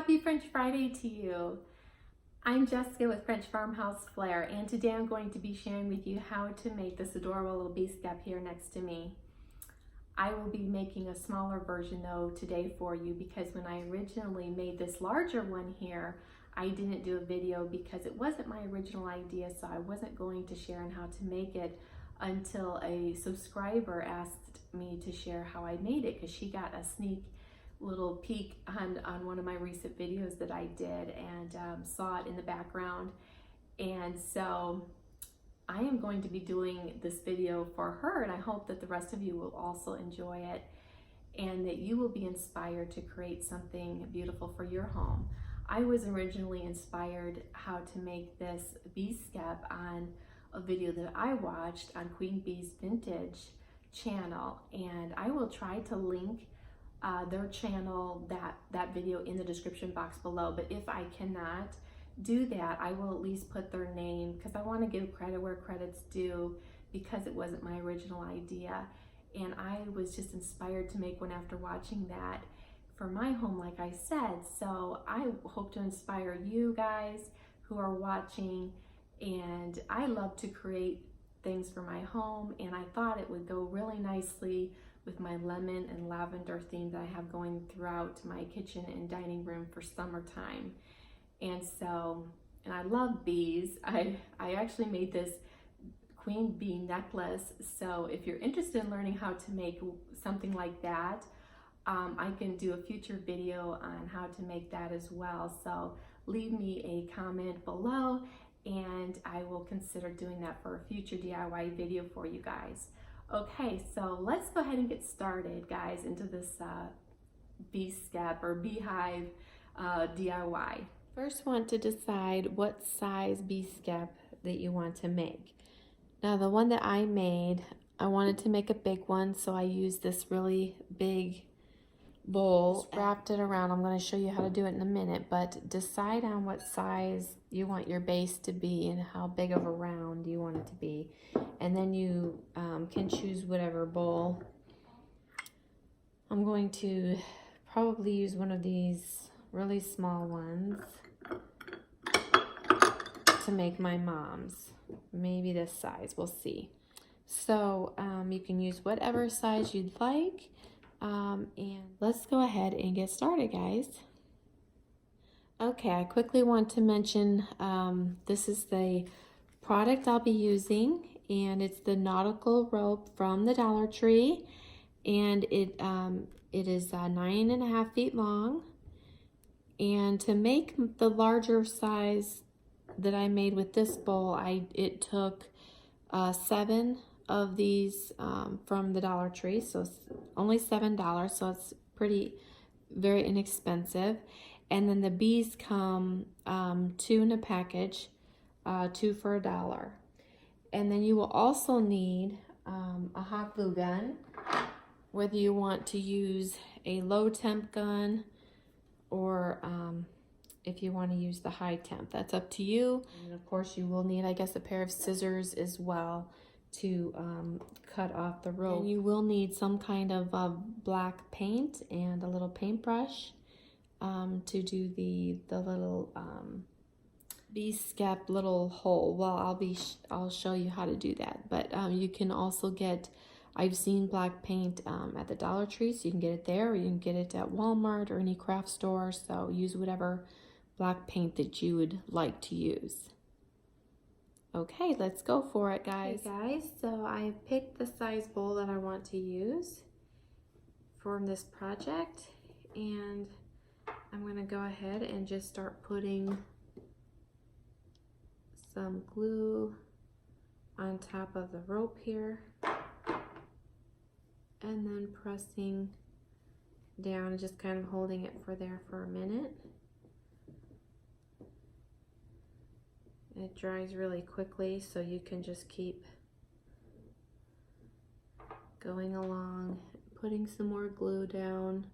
Happy French Friday to you. I'm Jessica with French Farmhouse Flair, and today I'm going to be sharing with you how to make this adorable little BEESKEP here next to me. I will be making a smaller version though today for you because when I originally made this larger one here, I didn't do a video because it wasn't my original idea, so I wasn't going to share on how to make it until a subscriber asked me to share how I made it because she got a sneak little peek on one of my recent videos that I did and saw it in the background. And so I am going to be doing this video for her, and I hope that the rest of you will also enjoy it and that you will be inspired to create something beautiful for your home. I was originally inspired how to make this BEESKEP on a video that I watched on Queen Bee's Vintage channel, and I will try to link their channel, that video in the description box below. But if I cannot do that, I will at least put their name because I want to give credit where credit's due because it wasn't my original idea. And I was just inspired to make one after watching that for my home, like I said. So I hope to inspire you guys who are watching. And I love to create things for my home, and I thought it would go really nicely with my lemon and lavender theme that I have going throughout my kitchen and dining room for summertime. And so, and I love bees. I actually made this queen bee necklace. So if you're interested in learning how to make something like that, I can do a future video on how to make that as well. So leave me a comment below and I will consider doing that for a future DIY video for you guys. Okay, so let's go ahead and get started, guys, into this BEESKEP or beehive DIY. First, want to decide what size BEESKEP that you want to make. Now, the one that I made, I wanted to make a big one, so I used this really big bowl, wrapped it around. I'm going to show you how to do it in a minute, but decide on what size you want your base to be and how big of a round you want it to be, and then you can choose whatever bowl. I'm going to probably use one of these really small ones to make my mom's, maybe this size, we'll see. So you can use whatever size you'd like. And let's go ahead and get started, guys. Okay, I quickly want to mention this is the product I'll be using, and it's the nautical rope from the Dollar Tree, and it is 9.5 feet long. And to make the larger size that I made with this bowl, it took 7 of these from the Dollar Tree, so it's only $7, so it's very inexpensive. And then the bees come 2 in a package, 2 for $1. And then you will also need a hot glue gun, whether you want to use a low temp gun or if you want to use the high temp, that's up to you. And of course you will need, I guess, a pair of scissors as well to cut off the rope. And you will need some kind of black paint and a little paintbrush to do the little BEESKEP little hole. Well, I'll show you how to do that. But you can also get, I've seen black paint at the Dollar Tree, so you can get it there, or you can get it at Walmart or any craft store. So use whatever black paint that you would like to use. Okay, let's go for it, guys. Okay, guys, so I picked the size bowl that I want to use for this project, and I'm going to go ahead and just start putting some glue on top of the rope here, and then pressing down and just kind of holding it for a minute. It dries really quickly, so you can just keep going along, putting some more glue down.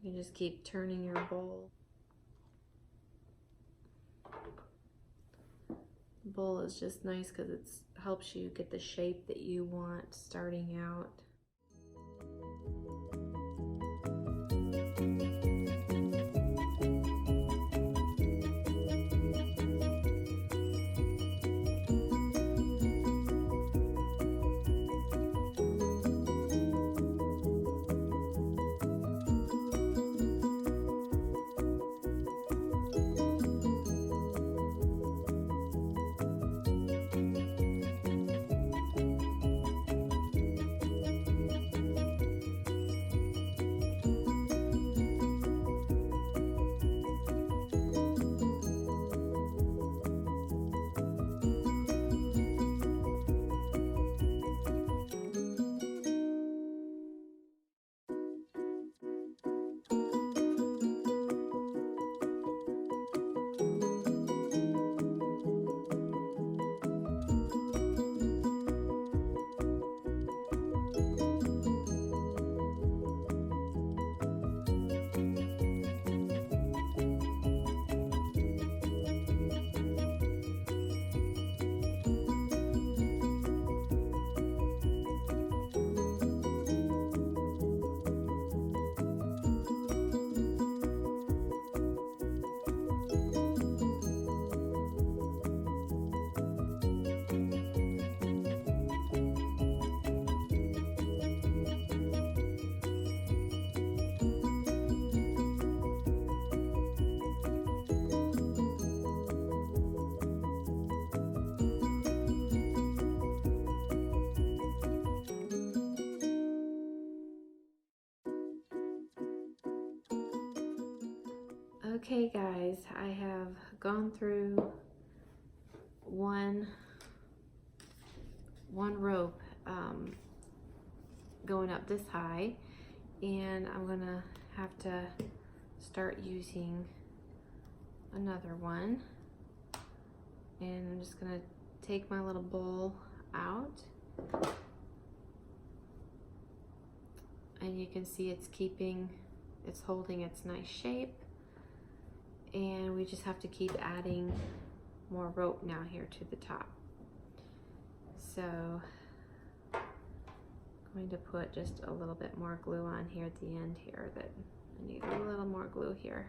You can just keep turning your bowl. bowl is just nice because it helps you get the shape that you want starting out. Okay guys, I have gone through one rope going up this high, and I'm gonna have to start using another one, and I'm just gonna take my little bowl out, and you can see it's holding its nice shape. And we just have to keep adding more rope now here to the top. So I'm going to put just a little bit more glue on here at the end here. That I need a little more glue here.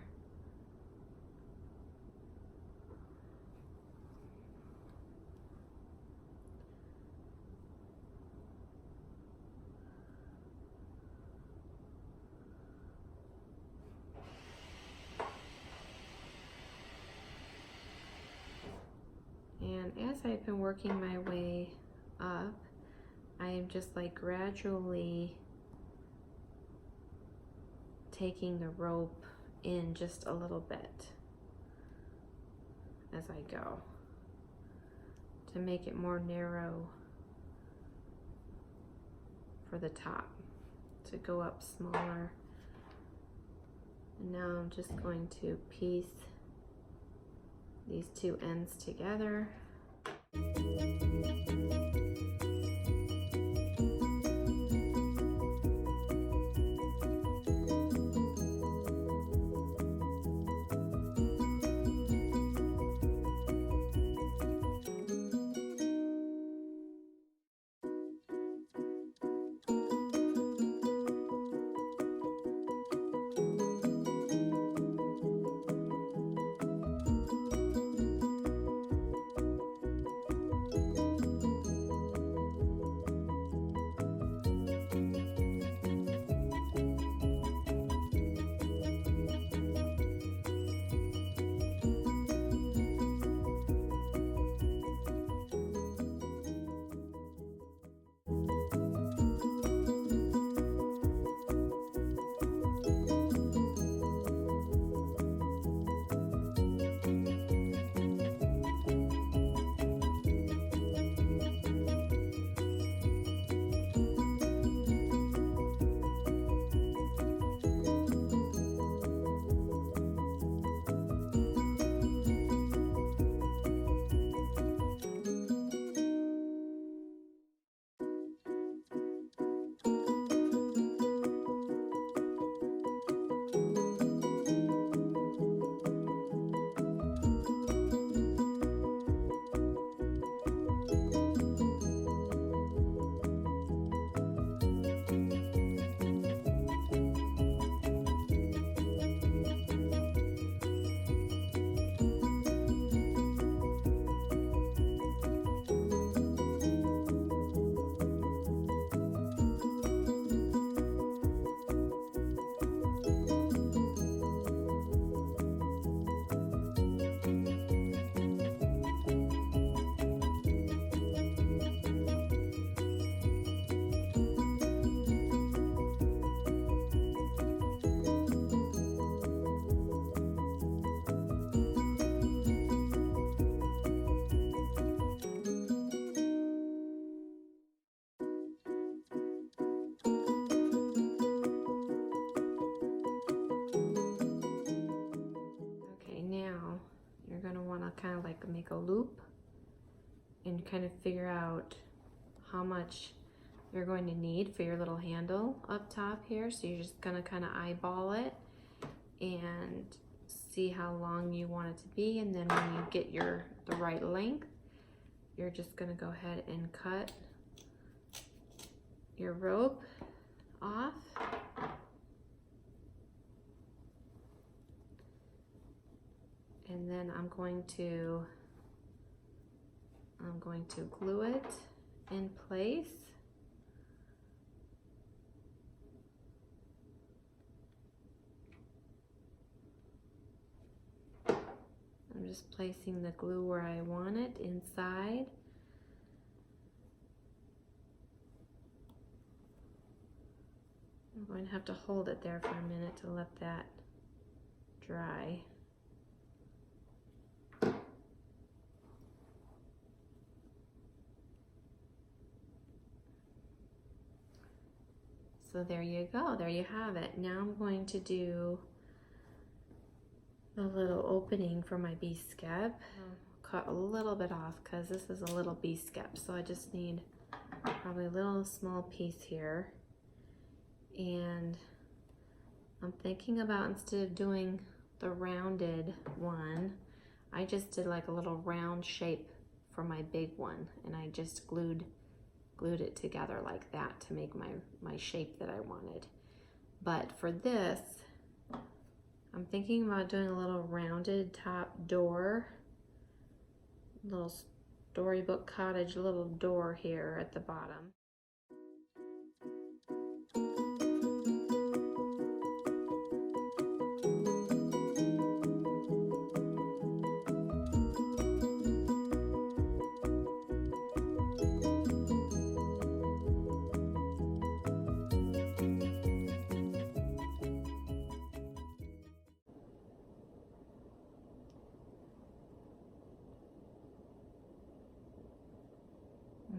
And as I've been working my way up, I am just like gradually taking the rope in just a little bit as I go to make it more narrow for the top, to go up smaller. And now I'm just going to piece these two ends together. kind of figure out how much you're going to need for your little handle up top here. So you're just gonna kind of eyeball it and see how long you want it to be, and then when you get the right length, you're just gonna go ahead and cut your rope off. And then I'm going to glue it in place. I'm just placing the glue where I want it inside. I'm going to have to hold it there for a minute to let that dry. So there you go, there you have it. Now I'm going to do the little opening for my BEESKEP. Cut a little bit off because this is a little BEESKEP, so I just need probably a little small piece here. And I'm thinking about, instead of doing the rounded one, I just did like a little round shape for my big one, and I just glued it together like that to make my shape that I wanted. But for this, I'm thinking about doing a little rounded top door, little storybook cottage little door here at the bottom.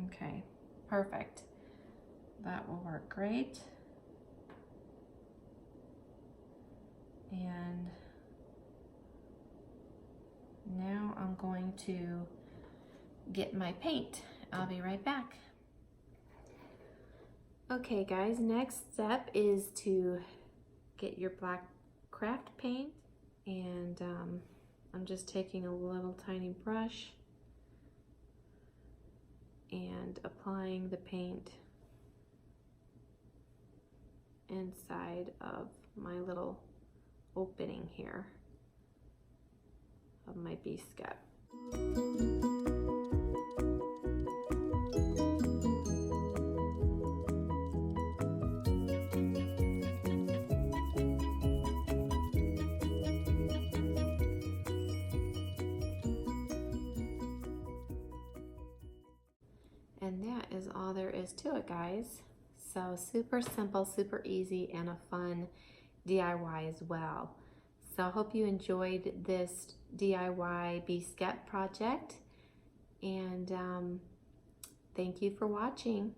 Okay, perfect. That will work great. And now I'm going to get my paint. I'll be right back. Okay guys, next step is to get your black craft paint, and I'm just taking a little tiny brush and applying the paint inside of my little opening here of my BEESKEP. And that is all there is to it, guys. So super simple, super easy, and a fun DIY as well. So I hope you enjoyed this DIY BEESKEP project, and thank you for watching.